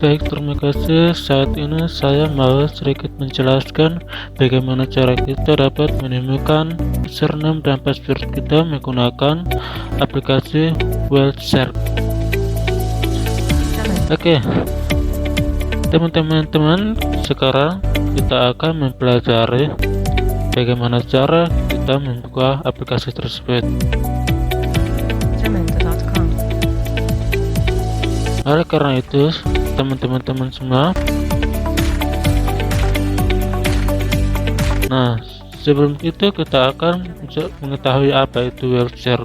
Baik, terima kasih. Saat ini saya mau sedikit menjelaskan bagaimana cara kita dapat menemukan username dan password kita menggunakan aplikasi Wildshare. Oke, teman-teman, sekarang kita akan mempelajari bagaimana cara kita membuka aplikasi tersebut. Oleh karena itu, teman-teman semua, nah sebelum itu kita akan mengetahui apa itu Wildshare.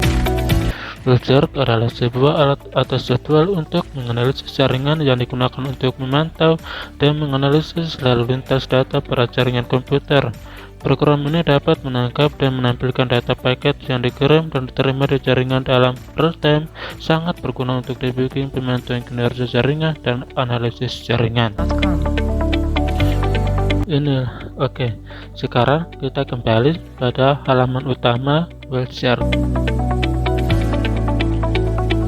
Wildshare adalah sebuah alat atau software untuk menganalisis jaringan yang digunakan untuk memantau dan menganalisis lalu lintas data pada jaringan komputer. Program ini dapat menangkap dan menampilkan data paket yang dikirim dan diterima di jaringan dalam real time, sangat berguna untuk debugging, pemantauan kinerja jaringan, dan analisis jaringan. Oke, sekarang kita kembali pada halaman utama Wildshare.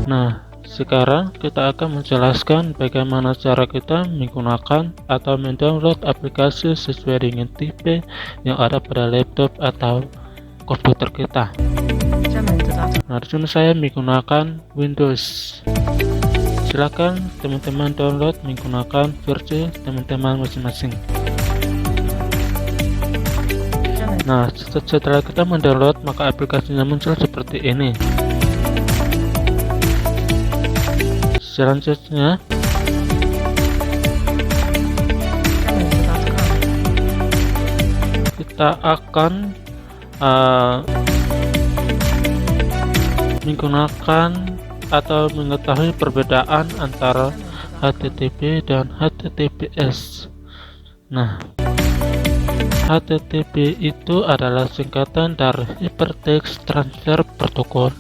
Nah, sekarang kita akan menjelaskan bagaimana cara kita menggunakan atau mendownload aplikasi sesuai dengan tipe yang ada pada laptop atau komputer kita. Nah, di sini saya menggunakan Windows. Silakan teman-teman download menggunakan versi teman-teman masing-masing. Nah, setelah kita mendownload, maka aplikasinya muncul seperti ini. Selanjutnya, kita akan menggunakan atau mengetahui perbedaan antara HTTP dan HTTPS. Nah, HTTP itu adalah singkatan dari Hypertext Transfer Protocol,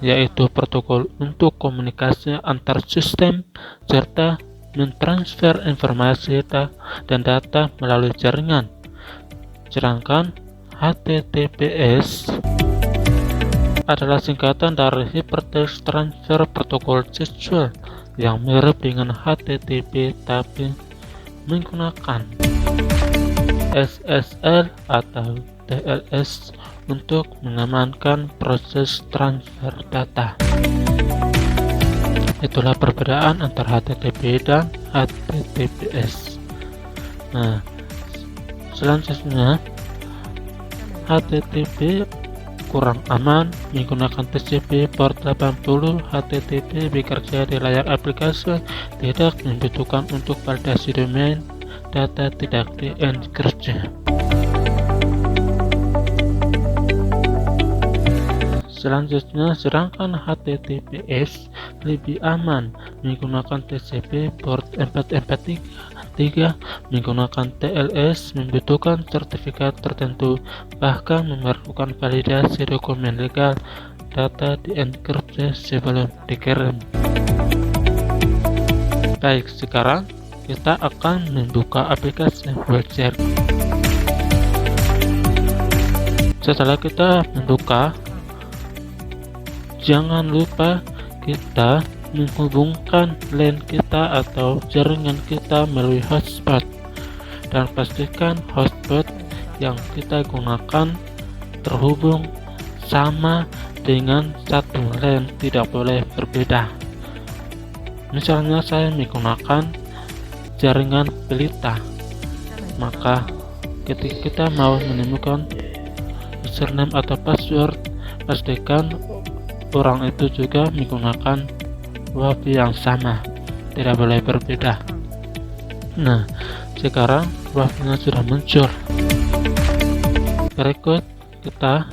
yaitu protokol untuk komunikasi antar sistem serta mentransfer informasi dan data melalui jaringan. Sedangkan HTTPS adalah singkatan dari Hypertext Transfer Protocol Sexual yang mirip dengan HTTP tapi menggunakan SSL atau TLS untuk mengamankan proses transfer data. Itulah perbedaan antara HTTP dan HTTPS. Nah, selanjutnya HTTP kurang aman menggunakan TCP port 80. HTTP bekerja di layar aplikasi, tidak membutuhkan untuk validasi domain, data tidak dienkripsi. Selanjutnya, sedangkan HTTPS lebih aman menggunakan TCP port 443, menggunakan TLS membutuhkan sertifikat tertentu, bahkan memerlukan validasi dokumen legal, data dienkripsi sebelum dikirim. Baik, sekarang kita akan membuka aplikasi Wildshare. Setelah kita membuka, jangan lupa kita menghubungkan LAN kita atau jaringan kita melalui hotspot, dan pastikan hotspot yang kita gunakan terhubung sama dengan satu LAN, tidak boleh berbeda. Misalnya saya menggunakan jaringan Pelita, maka ketika kita mau menemukan username atau password, pastikan orang itu juga menggunakan WiFi yang sama, tidak boleh berbeda. Nah, sekarang WiFi-nya sudah muncul. Berikut kita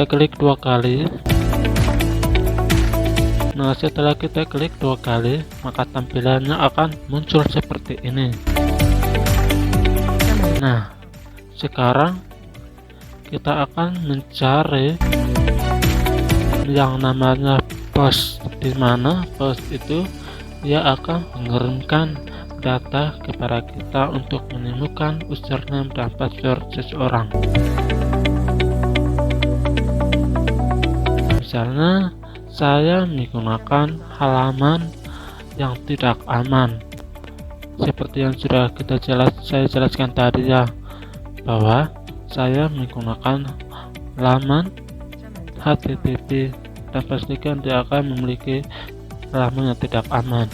klik 2 kali. Nah, setelah kita klik 2 kali, maka tampilannya akan muncul seperti ini. Nah, sekarang kita akan mencari yang namanya post, di mana post itu dia akan mengirimkan data kepada kita untuk menemukan username dan password seseorang. Misalnya saya menggunakan halaman yang tidak aman. Seperti yang sudah saya jelaskan tadi ya, bahwa saya menggunakan laman HTTP dan pastikan dia akan memiliki halaman yang tidak aman.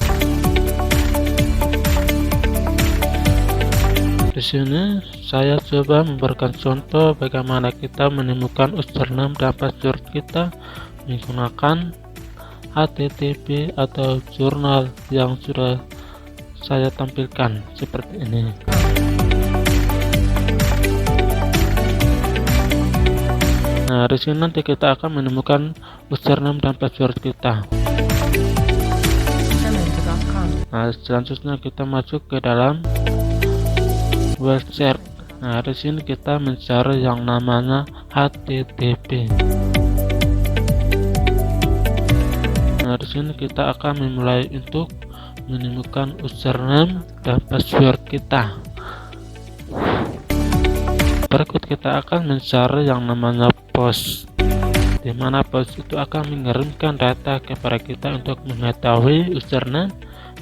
Di sini saya coba memberikan contoh bagaimana kita menemukan username dan password kita menggunakan HTTP atau jurnal yang sudah saya tampilkan seperti ini. Nah, di sini nanti kita akan menemukan username dan password kita. Nah, selanjutnya kita masuk ke dalam web search. Nah, di sini kita mencari yang namanya HTTP. Nah, di sini kita akan memulai untuk menemukan username dan password kita. Berikut kita akan mencari yang namanya post, di mana post itu akan mengirimkan data kepada kita untuk mengetahui username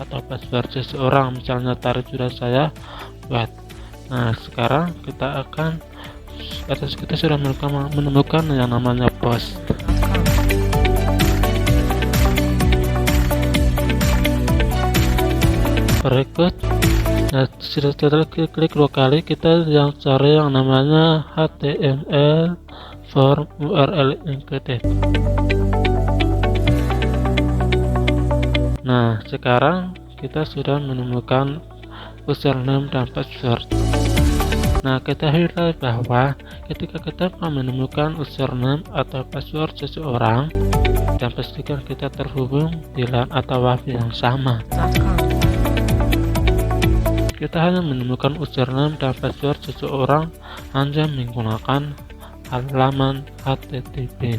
atau password seseorang. Misalnya tadi sudah saya buat. Nah, sekarang kita sudah menemukan yang namanya post. Berikut, nah, setelah klik 2 kali, kita yang cari yang namanya HTML form URL encrypted. Nah, sekarang kita sudah menemukan username dan password. Nah, ketahuilah bahwa ketika kita menemukan username atau password seseorang, dan pastikan kita terhubung di LAN atau WiFi yang sama. Kita hanya menemukan username dan password seseorang hanya menggunakan halaman HTTP.